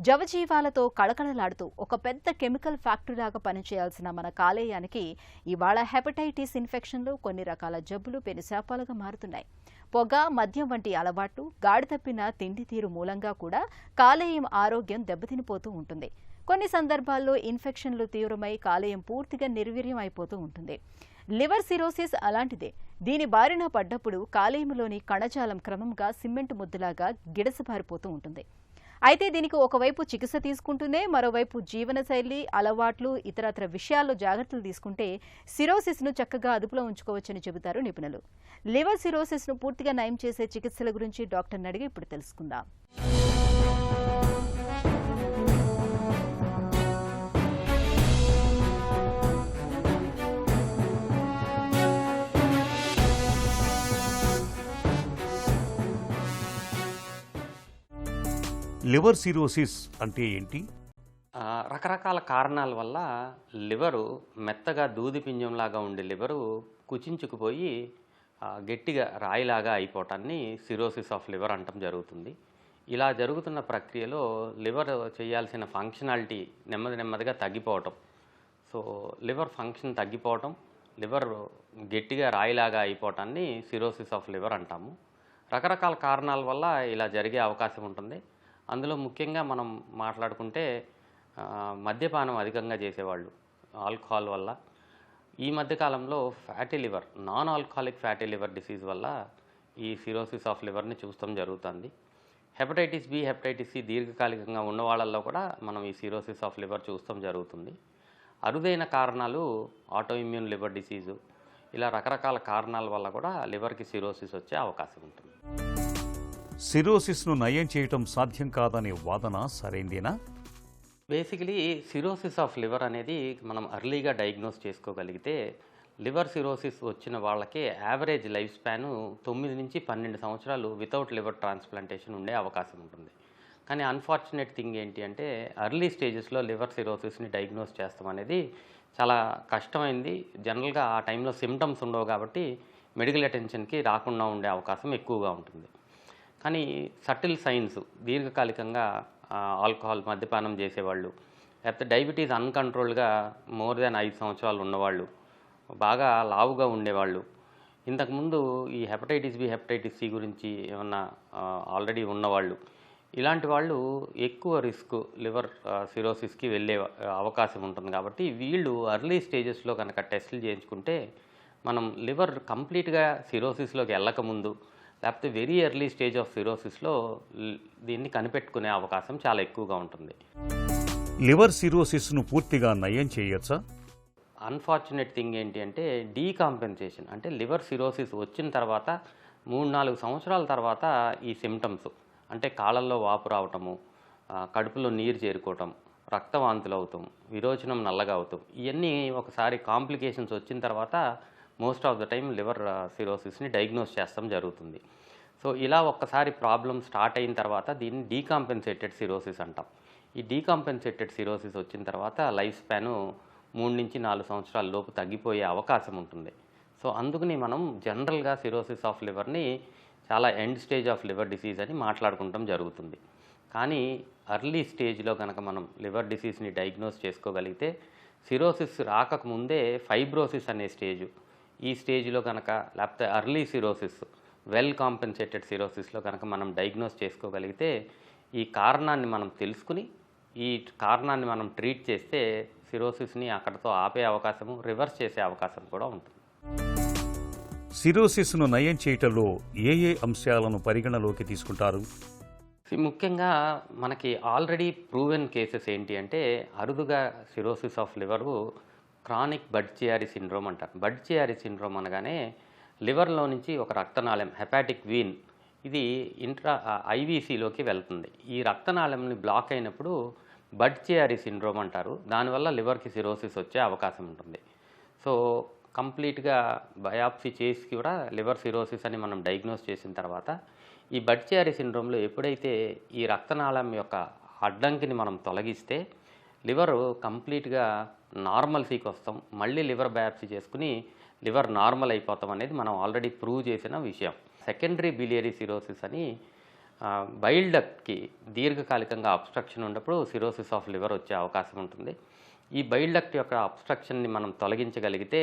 జవజీవాలతో కళకళలాడుతూ ఒక పెద్ద కెమికల్ ఫ్యాక్టరీలాగా పనిచేయాల్సిన మన కాలేయానికి ఇవాళ హెపటైటిస్ ఇన్ఫెక్షన్లు, కొన్ని రకాల జబ్బులు పెనుశాపాలుగా మారుతున్నాయి. పొగ, మద్యం వంటి అలవాట్లు, గాడి తప్పిన తిండి తీరు మూలంగా కూడా కాలేయం ఆరోగ్యం దెబ్బతినిపోతూ ఉంటుంది. కొన్ని సందర్భాల్లో ఇన్ఫెక్షన్లు తీవ్రమై కాలేయం పూర్తిగా నిర్వీర్యం అయిపోతూ ఉంటుంది. లివర్ సిరోసిస్ అలాంటిదే. దీని బారిన పడ్డప్పుడు కాలేయంలోని కణజాలం క్రమంగా సిమెంట్ ముద్దలాగా గిడసబారిపోతూ ఉంటుంది. అయితే దీనికి ఒకవైపు చికిత్స తీసుకుంటూనే మరోవైపు జీవనశైలి, అలవాట్లు, ఇతరత్ర విషయాల్లో జాగ్రత్తలు తీసుకుంటే సిరోసిస్ను చక్కగా అదుపులో ఉంచుకోవచ్చని చెబుతారు నిపుణులు. లివర్ సిరోసిస్ను పూర్తిగా నయం చేసే చికిత్సల గురించి డాక్టర్ని అడిగి ఇప్పుడు తెలుసుకుందాం. లివర్ సిరోసిస్ అంటే ఏంటి? రకరకాల కారణాల వల్ల లివరు మెత్తగా దూది పింజంలాగా ఉండే లివరు కుచించుకుపోయి గట్టిగా రాయిలాగా అయిపోవటాన్ని సిరోసిస్ ఆఫ్ లివర్ అంటం జరుగుతుంది. ఇలా జరుగుతున్న ప్రక్రియలో లివర్ చేయాల్సిన ఫంక్షనాలిటీ నెమ్మదిగా తగ్గిపోవటం, సో లివర్ ఫంక్షన్ తగ్గిపోవటం, లివర్ గట్టిగా రాయిలాగా అయిపోవటాన్ని సిరోసిస్ ఆఫ్ లివర్ అంటాము. రకరకాల కారణాల వల్ల ఇలా జరిగే అవకాశం ఉంటుంది. అందులో ముఖ్యంగా మనం మాట్లాడుకుంటే మద్యపానం అధికంగా చేసేవాళ్ళు, ఆల్కహాల్ వల్ల, ఈ మధ్యకాలంలో fatty liver, non alcoholic fatty liver disease వల్ల ఈ సిరోసిస్ ఆఫ్ లివర్ని చూస్తాం జరుగుతుంది. హెపటైటిస్ బి, హెపటైటిస్ సి దీర్ఘకాలికంగా ఉన్న వాళ్ళల్లో కూడా మనం ఈ సిరోసిస్ ఆఫ్ లివర్ చూస్తాం జరుగుతుంది. అరుదైన కారణాలు ఆటోఇమ్యూన్ లివర్ డిసీజు, ఇలా రకరకాల కారణాల వల్ల కూడా లివర్కి సిరోసిస్ వచ్చే అవకాశం ఉంటుంది. సిరోసిస్ను నయం చేయటం సాధ్యం కాదనే వాదన సరైందేనా? బేసికలీ సిరోసిస్ ఆఫ్ లివర్ అనేది మనం అర్లీగా డయాగ్నోస్ చేసుకోగలిగితే లివర్ సిరోసిస్ వచ్చిన వాళ్ళకే యావరేజ్ లైఫ్ స్పాన్ 9 నుంచి 12 సంవత్సరాలు వితౌట్ లివర్ ట్రాన్స్ప్లాంటేషన్ ఉండే అవకాశం ఉంటుంది. కానీ అన్ఫార్చునేట్ థింగ్ ఏంటి అంటే అర్లీ స్టేజెస్లో లివర్ సిరోసిస్ని డయాగ్నోస్ చేస్తాం అనేది చాలా కష్టమైంది. జనరల్గా ఆ టైంలో సిమ్టమ్స్ ఉండవు కాబట్టి మెడికల్ అటెన్షన్కి రాకుండా ఉండే అవకాశం ఎక్కువగా ఉంటుంది. కానీ సటిల్ సైన్స్, దీర్ఘకాలికంగా ఆల్కహాల్, మద్యపానం చేసేవాళ్ళు, లేకపోతే డయాబెటీస్ అన్కంట్రోల్డ్గా మోర్ దాన్ 5 సంవత్సరాలు ఉన్నవాళ్ళు, బాగా లావుగా ఉండేవాళ్ళు, ఇంతకుముందు ఈ హెపటైటిస్ బి, హెపటైటిస్ సి గురించి ఏమన్నా ఆల్రెడీ ఉన్నవాళ్ళు, ఇలాంటి వాళ్ళు ఎక్కువ రిస్క్ లివర్ సిరోసిస్కి వెళ్ళే అవకాశం ఉంటుంది. కాబట్టి వీళ్ళు అర్లీ స్టేజెస్లో కనుక టెస్టులు చేయించుకుంటే మనం లివర్ కంప్లీట్గా సిరోసిస్లోకి వెళ్ళకముందు, లేకపోతే వెరీ ఎర్లీ స్టేజ్ ఆఫ్ సిరోసిస్లో దీన్ని కనిపెట్టుకునే అవకాశం చాలా ఎక్కువగా ఉంటుంది. లివర్ సిరోసిస్ను పూర్తిగా నయం చేయొచ్చా? అన్ఫార్చునేట్ థింగ్ ఏంటి అంటే డీకాంపెన్సేషన్, అంటే లివర్ సిరోసిస్ వచ్చిన తర్వాత 3-4 సంవత్సరాల తర్వాత ఈ సిమ్టమ్స్, అంటే కాళ్ళల్లో వాపు రావటము, కడుపులో నీరు చేరుకోవటం, రక్తవాంతులు అవుతాం, విరోచనం నల్లగా అవుతాం, ఇవన్నీ ఒకసారి కాంప్లికేషన్స్ వచ్చిన తర్వాత most of the time liver సిరోసిస్ని డయాగ్నోస్ చేస్తాం జరుగుతుంది. సో ఇలా ఒక్కసారి ప్రాబ్లం స్టార్ట్ అయిన తర్వాత దీన్ని డీకాంపెన్సేటెడ్ సిరోసిస్ అంటాం. ఈ డీకాంపెన్సేటెడ్ సిరోసిస్ వచ్చిన తర్వాత లైఫ్ స్పాను 3 నుంచి 4 సంవత్సరాల లోపు తగ్గిపోయే అవకాశం ఉంటుంది. సో అందుకని మనం జనరల్గా సిరోసిస్ ఆఫ్ లివర్ని చాలా end stage of liver disease అని మాట్లాడుకుంటాం జరుగుతుంది. కానీ అర్లీ స్టేజ్లో కనుక మనం లివర్ డిసీజ్ని డయాగ్నోస్ చేసుకోగలిగితే సిరోసిస్ రాకముందే ఫైబ్రోసిస్ అనే స్టేజు, ఈ స్టేజ్లో కనుక, లేకపోతే అర్లీ సిరోసిస్, వెల్ కాంపెన్సేటెడ్ సిరోసిస్లో కనుక మనం డయాగ్నోస్ చేసుకోగలిగితే ఈ కారణాన్ని మనం తెలుసుకుని ఈ కారణాన్ని మనం ట్రీట్ చేస్తే సిరోసిస్ని అక్కడితో ఆపే అవకాశము, రివర్స్ చేసే అవకాశం కూడా ఉంటుంది. సిరోసిస్ను నయం చేయటంలో ఏ అంశాలను పరిగణలోకి తీసుకుంటారు? ముఖ్యంగా మనకి ఆల్రెడీ ప్రూవెన్ కేసెస్ ఏంటి అంటే అరుదుగా cirrhosis of liver chronic Budd Chiari syndrome అంటారు. బడ్చియారి సిండ్రోమ్ అనగానే లివర్లో నుంచి ఒక రక్తనాళం, హెపాటిక్ వీన్, ఇది ఐవీసీలోకి వెళ్తుంది. ఈ రక్తనాళంని బ్లాక్ అయినప్పుడు బడ్చియారి సిండ్రోమ్ అంటారు. దానివల్ల లివర్కి సిరోసిస్ వచ్చే అవకాశం ఉంటుంది. సో కంప్లీట్గా బయాప్సీ చేసి కూడా లివర్ సిరోసిస్ అని మనం డయాగ్నోస్ చేసిన తర్వాత ఈ బడ్చియారి సిండ్రోమ్లో ఎప్పుడైతే ఈ రక్తనాళం యొక్క అడ్డంకిని మనం తొలగిస్తే లివర్ కంప్లీట్గా నార్మల్సీకి వస్తాం, మళ్ళీ లివర్ బయాప్సీ చేసుకుని లివర్ నార్మల్ అయిపోతాం అనేది మనం ఆల్రెడీ ప్రూవ్ చేసిన విషయం. సెకండరీ బిలియరీ సిరోసిస్ అని బైల్ డక్ట్కి దీర్ఘకాలికంగా అబ్స్ట్రక్షన్ ఉన్నప్పుడు సిరోసిస్ ఆఫ్ లివర్ వచ్చే అవకాశం ఉంటుంది. ఈ బైల్ డక్ట్ యొక్క అబ్స్ట్రక్షన్ని మనం తొలగించగలిగితే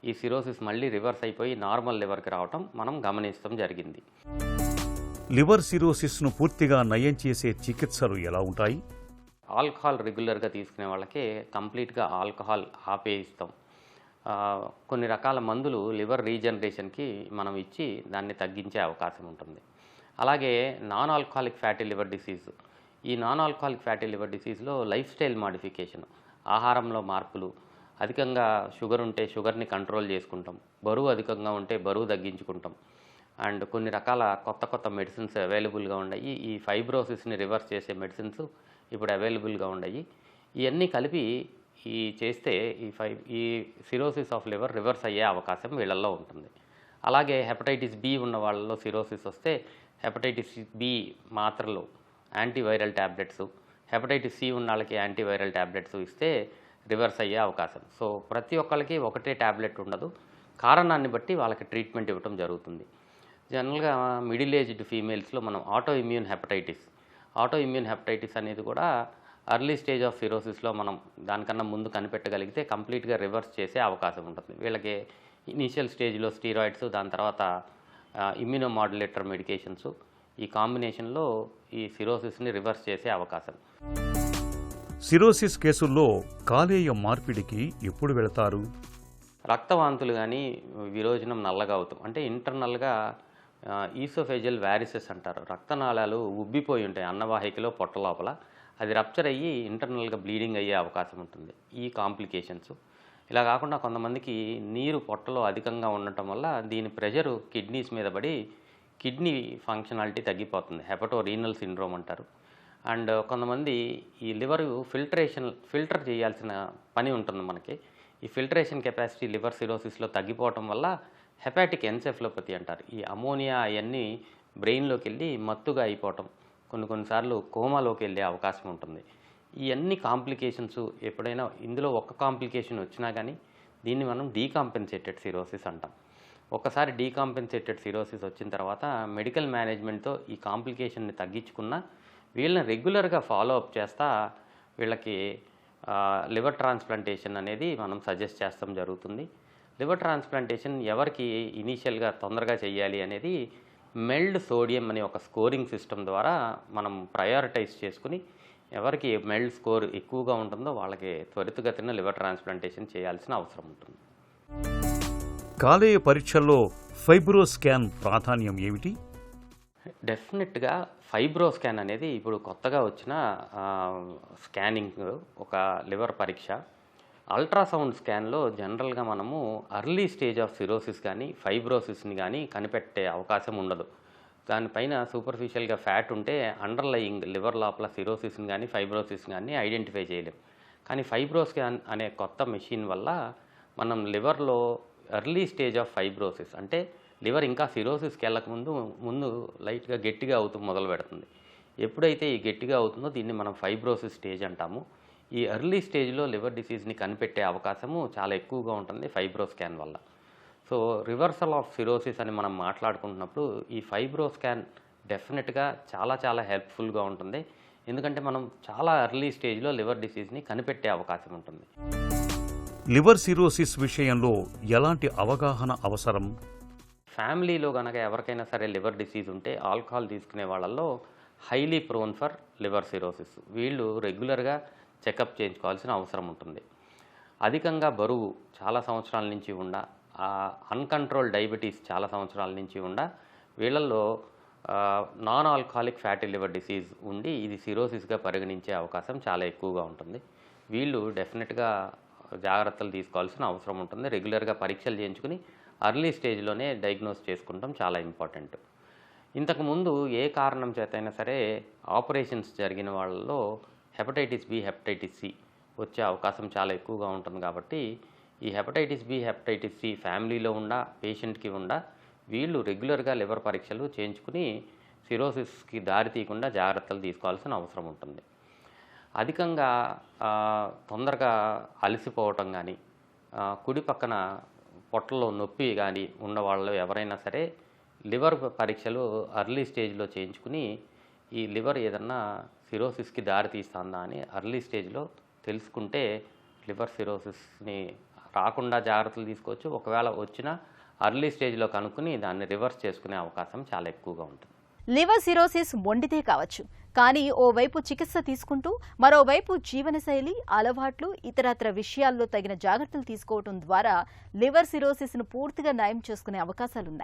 ఈ సిరోసిస్ మళ్ళీ రివర్స్ అయిపోయి నార్మల్ లివర్కి రావటం మనం గమనించడం జరిగింది. లివర్ సిరోసిస్ను పూర్తిగా నయం చేసే చికిత్సలు ఎలా ఉంటాయి? ఆల్కహాల్ రెగ్యులర్గా తీసుకునే వాళ్ళకి కంప్లీట్గా ఆల్కహాల్ ఆపేయిస్తాం. కొన్ని రకాల మందులు లివర్ రీజనరేషన్కి మనం ఇచ్చి దాన్ని తగ్గించే అవకాశం ఉంటుంది. అలాగే non alcoholic fatty liver disease, ఈ నాన్ ఆల్కహాలిక్ ఫ్యాటీ లివర్ డిసీజ్లో లైఫ్ స్టైల్ మాడిఫికేషన్, ఆహారంలో మార్పులు, అధికంగా షుగర్ ఉంటే షుగర్ని కంట్రోల్ చేసుకుంటాం, బరువు అధికంగా ఉంటే బరువు తగ్గించుకుంటాం, అండ్ కొన్ని రకాల కొత్త మెడిసిన్స్ అవైలబుల్గా ఉన్నాయి. ఈ ఫైబ్రోసిస్ని రివర్స్ చేసే మెడిసిన్స్ ఇప్పుడు అవైలబుల్గా ఉన్నాయి. ఇవన్నీ కలిపి చేస్తే ఈ సిరోసిస్ ఆఫ్ లివర్ రివర్స్ అయ్యే అవకాశం వీళ్ళల్లో ఉంటుంది. అలాగే హెపటైటిస్ బి ఉన్న వాళ్ళలో సిరోసిస్ వస్తే హెపటైటిస్ బి మాత్రలు యాంటీవైరల్ ట్యాబ్లెట్స్, హెపటైటిస్ సి ఉన్న వాళ్ళకి యాంటీవైరల్ ట్యాబ్లెట్స్ ఇస్తే రివర్స్ అయ్యే అవకాశం. సో ప్రతి ఒక్కరికి ఒకటే ట్యాబ్లెట్ ఉండదు, కారణాన్ని బట్టి వాళ్ళకి ట్రీట్మెంట్ ఇవ్వడం జరుగుతుంది. జనరల్గా మిడిల్ ఏజ్డ్ ఫీమేల్స్లో మనం ఆటో ఇమ్యూన్ హెపటైటిస్ అనేది కూడా అర్లీ స్టేజ్ ఆఫ్ సిరోసిస్లో మనం దానికన్నా ముందు కనిపెట్టగలిగితే కంప్లీట్గా రివర్స్ చేసే అవకాశం ఉంటుంది. వీళ్ళకి ఇనీషియల్ స్టేజ్లో స్టీరాయిడ్స్, దాని తర్వాత ఇమ్యూనోమాడ్యులేటర్ మెడికేషన్స్, ఈ కాంబినేషన్లో ఈ సిరోసిస్ని రివర్స్ చేసే అవకాశం. సిరోసిస్ కేసుల్లో కాలేయ మార్పిడికి ఎప్పుడు వెళతారు? రక్తవాంతులు కానీ విరోచనం నల్లగా అవుతాం అంటే ఇంటర్నల్గా ఈసోఫేజియల్ వ్యారిసెస్ అంటారు. రక్తనాళాలు ఉబ్బిపోయి ఉంటాయి అన్నవాహికలో, పొట్ట లోపల, అది రప్చర్ అయ్యి ఇంటర్నల్గా బ్లీడింగ్ అయ్యే అవకాశం ఉంటుంది. ఈ కాంప్లికేషన్స్ ఇలా కాకుండా కొంతమందికి నీరు పొట్టలో అధికంగా ఉండటం వల్ల దీని ప్రెషరు కిడ్నీస్ మీద పడి కిడ్నీ ఫంక్షనాలిటీ తగ్గిపోతుంది, హెపటోరీనల్ సిండ్రోమ్ అంటారు. అండ్ కొంతమంది ఈ లివర్ ఫిల్టర్ చేయాల్సిన పని ఉంటుంది మనకి. ఈ ఫిల్టరేషన్ కెపాసిటీ లివర్ సిరోసిస్లో తగ్గిపోవటం వల్ల హెపాటిక్ ఎన్సెఫలోపతి అంటారు. ఈ అమోనియా అవన్నీ బ్రెయిన్లోకి వెళ్ళి మత్తుగా అయిపోవటం, కొన్నిసార్లు కోమాలోకి వెళ్ళే అవకాశం ఉంటుంది. ఈ అన్ని కాంప్లికేషన్స్ ఎప్పుడైనా ఇందులో ఒక్క కాంప్లికేషన్ వచ్చినా కానీ దీన్ని మనం డీకాంపెన్సేటెడ్ సిరోసిస్ అంటాం. ఒక్కసారి డీకాంపెన్సేటెడ్ సిరోసిస్ వచ్చిన తర్వాత మెడికల్ మేనేజ్మెంట్తో ఈ కాంప్లికేషన్ని తగ్గించుకున్న వీళ్ళని రెగ్యులర్గా ఫాలో అప్ చేస్తా వీళ్ళకి లివర్ ట్రాన్స్ప్లాంటేషన్ అనేది మనం సజెస్ట్ చేస్తాం జరుగుతుంది. లివర్ ట్రాన్స్ప్లాంటేషన్ ఎవరికి ఇనీషియల్గా తొందరగా చేయాలి అనేది మెల్డ్ సోడియం అనే ఒక స్కోరింగ్ సిస్టమ్ ద్వారా మనం ప్రయారిటైజ్ చేసుకుని ఎవరికి మెల్డ్ స్కోర్ ఎక్కువగా ఉంటుందో వాళ్ళకి త్వరితగతిన లివర్ ట్రాన్స్ప్లాంటేషన్ చేయాల్సిన అవసరం ఉంటుంది. కాలేయ పరీక్షల్లో ఫైబ్రోస్కాన్ ప్రాధాన్యం ఏమిటి? డెఫినెట్గా ఫైబ్రోస్కాన్ అనేది ఇప్పుడు కొత్తగా వచ్చిన స్కానింగ్ ఒక లివర్ పరీక్ష. అల్ట్రాసౌండ్ స్కాన్లో జనరల్గా మనము అర్లీ స్టేజ్ ఆఫ్ సిరోసిస్ కానీ ఫైబ్రోసిస్ని కానీ కనిపెట్టే అవకాశం ఉండదు. దానిపైన సూపర్ఫిషియల్గా ఫ్యాట్ ఉంటే అండర్లయింగ్ లివర్ లోపల సిరోసిస్ని కానీ ఫైబ్రోసిస్ని కానీ ఐడెంటిఫై చేయలేం. కానీ ఫైబ్రోస్కాన్ అనే కొత్త మెషిన్ వల్ల మనం లివర్లో ఎర్లీ స్టేజ్ ఆఫ్ ఫైబ్రోసిస్ అంటే లివర్ ఇంకా సిరోసిస్కి ముందు లైట్గా గట్టిగా అవుతూ మొదలు పెడుతుంది. ఎప్పుడైతే ఈ గట్టిగా అవుతుందో దీన్ని మనం ఫైబ్రోసిస్ స్టేజ్ అంటాము. ఈ ఎర్లీ స్టేజ్లో లివర్ డిసీజ్ని కనిపెట్టే అవకాశము చాలా ఎక్కువగా ఉంటుంది ఫైబ్రోస్కాన్ వల్ల. సో రివర్సల్ ఆఫ్ సిరోసిస్ అని మనం మాట్లాడుకుంటున్నప్పుడు ఈ ఫైబ్రోస్కాన్ డెఫినెట్గా చాలా హెల్ప్ఫుల్గా ఉంటుంది. ఎందుకంటే మనం చాలా ఎర్లీ స్టేజ్లో లివర్ డిసీజ్ని కనిపెట్టే అవకాశం ఉంటుంది. లివర్ సిరోసిస్ విషయంలో ఎలాంటి అవగాహన అవసరం? ఫ్యామిలీలో కనుక ఎవరికైనా సరే లివర్ డిసీజ్ ఉంటే ఆల్కహాల్ తీసుకునే వాళ్ళల్లో highly prone for liver cirrhosis. వీళ్ళు రెగ్యులర్గా చెకప్ చేయించుకోవాల్సిన అవసరం ఉంటుంది. అధికంగా బరువు చాలా సంవత్సరాల నుంచి ఉండ, అన్కంట్రోల్ డయాబెటీస్ చాలా సంవత్సరాల నుంచి ఉండ, వీళ్ళల్లో non alcoholic fatty liver disease ఉండి ఇది సిరోసిస్గా పరిగణించే అవకాశం చాలా ఎక్కువగా ఉంటుంది. వీళ్ళు డెఫినెట్గా జాగ్రత్తలు తీసుకోవాల్సిన అవసరం ఉంటుంది. రెగ్యులర్గా పరీక్షలు చేయించుకుని అర్లీ స్టేజ్లోనే డయాగ్నోస్ చేసుకుంటాం చాలా ఇంపార్టెంట్. ఇంతకుముందు ఏ కారణం చేతైనా సరే ఆపరేషన్స్ జరిగిన వాళ్ళలో హెపటైటిస్ బి, హెపటైటిస్ సి వచ్చే అవకాశం చాలా ఎక్కువగా ఉంటుంది. కాబట్టి ఈ హెపటైటిస్ బి, హెపటైటిస్ సి ఫ్యామిలీలో ఉన్న పేషెంట్కి వీళ్ళు రెగ్యులర్గా లివర్ పరీక్షలు చేయించుకుని సిరోసిస్కి దారి తీయకుండా జాగ్రత్తలు తీసుకోవాల్సిన అవసరం ఉంటుంది. అధికంగా తొందరగా అలసిపోవటం కానీ, కుడి పక్కన పొట్టలో నొప్పి కానీ ఉన్న వాళ్ళు ఎవరైనా సరే లివర్ పరీక్షలు అర్లీ స్టేజ్లో చేయించుకుని ఈ లివర్ ఏదన్నా సిరోసిస్కి దారి తీస్తుందా అని ఎర్లీ స్టేజ్లో తెలుసుకుంటే లివర్ సిరోసిస్ని రాకుండా జాగ్రత్తలు తీసుకోవచ్చు. ఒకవేళ వచ్చినా ఎర్లీ స్టేజ్లో కనుక్కుని దాన్ని రివర్స్ చేసుకునే అవకాశం చాలా ఎక్కువగా ఉంటుంది. లివర్ సిరోసిస్ మొండితే కావచ్చు, కానీ ఓవైపు చికిత్స తీసుకుంటూ మరోవైపు జీవనశైలి, అలవాట్లు, ఇతరత్ర విషయాల్లో తగిన జాగ్రత్తలు తీసుకోవడం ద్వారా లివర్ సిరోసిస్ను పూర్తిగా నయం చేసుకునే అవకాశాలున్నాయి.